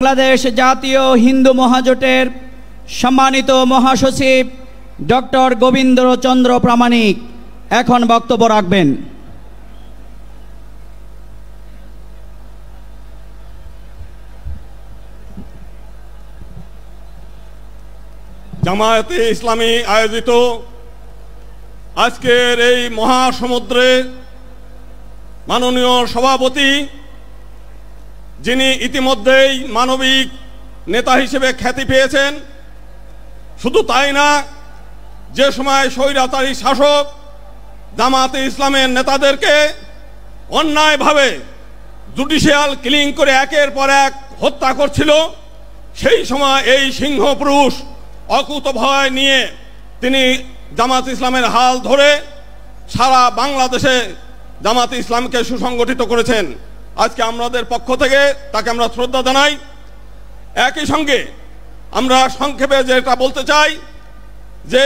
বাংলাদেশ জাতীয় হিন্দু মহাজোটের সম্মানিত মহাসচিব ডক্টর গোবিন্দচন্দ্র প্রামাণিক এখন বক্তব্য রাখবেন। জামায়াতে ইসলামী আয়োজিত আজকের এই মহাসমুদ্রে মাননীয় সভাপতি, যিনি ইতিমধ্যেই মানবিক নেতা হিসেবে খ্যাতি পেয়েছেন, শুধু তাই না, যে সময় স্বৈরাচারী শাসক জামায়াতে ইসলামের নেতাদেরকে অন্যায়ভাবে জুডিশিয়াল কিলিং করে একের পর এক হত্যা করছিল, সেই সময় এই সিংহ পুরুষ অকুতভয় নিয়ে তিনি জামায়াতে ইসলামের হাল ধরে সারা বাংলাদেশে জামায়াতে ইসলামকে সুসংগঠিত করেছেন। আজকে আমাদের পক্ষ থেকে তাকে আমরা শ্রদ্ধা জানাই। একই সঙ্গে আমরা সংক্ষেপে যেটা বলতে চাই যে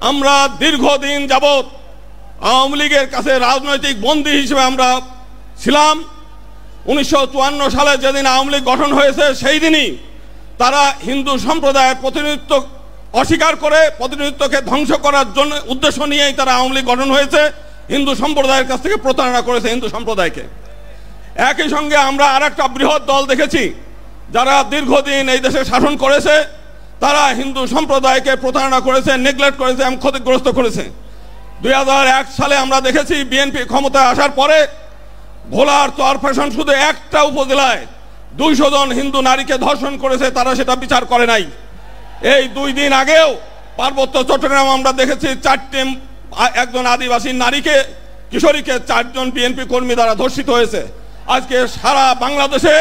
আমরা দীর্ঘদিন যাবৎ আওয়ামী লীগের কাছে রাজনৈতিক বন্দী হিসেবে আমরা ছিলাম। 1954 সালে যেদিন আওয়ামী লীগ গঠন হয়েছে, সেই দিনই তারা হিন্দু সম্প্রদায়ের প্রতিনিধিত্ব অস্বীকার করে প্রতিনিধিত্বকে ধ্বংস করার জন্য উদ্দেশ্য নিয়েই তারা আওয়ামী লীগ গঠন হয়েছে, হিন্দু সম্প্রদায়ের কাছ থেকে প্রতারণা করেছে হিন্দু সম্প্রদায়কে। একই সঙ্গে আমরা আরেকটা বৃহৎ দল দেখেছি যারা দীর্ঘদিন এই দেশে শাসন করেছে, তারা হিন্দু সম্প্রদায়কে প্রতারণা করেছে, নেগলেক্ট করেছে এবং ক্ষতিগ্রস্ত করেছে। 2001 সালে আমরা দেখেছি বিএনপি ক্ষমতায় আসার পরে ভোলার চরফ্যাশন শুধু একটা উপজেলায় 200 জন হিন্দু নারীকে ধর্ষণ করেছে, তারা সেটা বিচার করে নাই। এই 2 দিন আগেও পার্বত্য চট্টগ্রাম আমরা দেখেছি 4টি একজন আদিবাসী নারীকে, কিশোরীকে 4 জন বিএনপি কর্মী দ্বারা ধর্ষিত হয়েছে। আজকে সারা বাংলাদেশে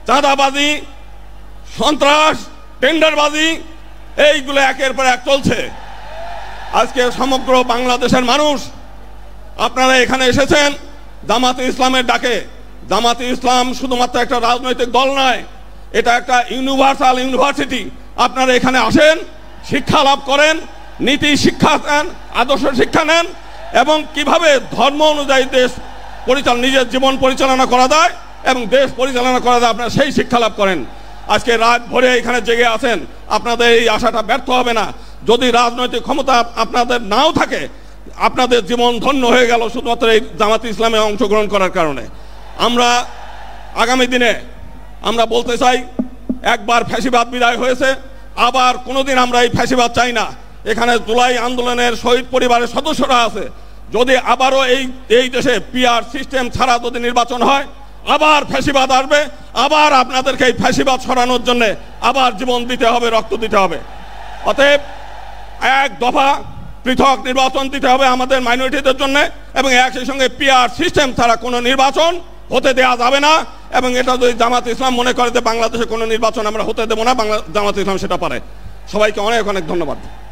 চাঁদাবাজি, সন্ত্রাস, টেন্ডারবাজি এইগুলো একের পর এক চলছে। আজকে সমগ্র বাংলাদেশের মানুষ আপনারা এখানে এসেছেন জামায়াতে ইসলামের ডাকে। জামায়াতে ইসলাম শুধুমাত্র একটা রাজনৈতিক দল নয়, এটা একটা ইউনিভার্সাল ইউনিভার্সিটি। আপনারা এখানে আসেন, শিক্ষা লাভ করেন, নীতি শিক্ষা নেন, আদর্শ শিক্ষা নেন এবং কিভাবে ধর্ম অনুযায়ী দেশ নিজের জীবন পরিচালনা করা যায় এবং দেশ পরিচালনা করা যায়, আপনারা সেই শিক্ষা লাভ করেন। আজকে রাত ভরে এখানে জেগে আছেন, আপনাদের এই আশাটা ব্যর্থ হবে না। যদি রাজনৈতিক ক্ষমতা আপনাদের নাও থাকে, আপনাদের জীবন ধন্য হয়ে গেল শুধুমাত্র এই জামায়াতে ইসলামে অংশগ্রহণ করার কারণে। আমরা আগামী দিনে আমরা বলতে চাই, একবার ফ্যাসিবাদ বিদায় হয়েছে, আবার কোনোদিন আমরা এই ফ্যাসিবাদ চাই না। এখানে জুলাই আন্দোলনের শহীদ পরিবারের সদস্যরা আছে, যদি আবারও এই দেশে পিআর সিস্টেম ছাড়া যদি নির্বাচন হয়, আবার ফ্যাসিবাদ আসবে, আবার আপনাদেরকে এই ফ্যাসিবাদ সরানোর জন্য আবার জীবন দিতে হবে, রক্ত দিতে হবে। অতএব এক দফা পৃথক নির্বাচন দিতে হবে আমাদের মাইনরিটিদের জন্য এবং একই সঙ্গে পিআর সিস্টেম ছাড়া কোনো নির্বাচন হতে দেওয়া যাবে না। এবং এটা যদি জামায়াতে ইসলাম মনে করে যে বাংলাদেশে কোনো নির্বাচন আমরা হতে দেবো না, জামায়াতে ইসলাম সেটা পারে। সবাইকে অনেক অনেক ধন্যবাদ।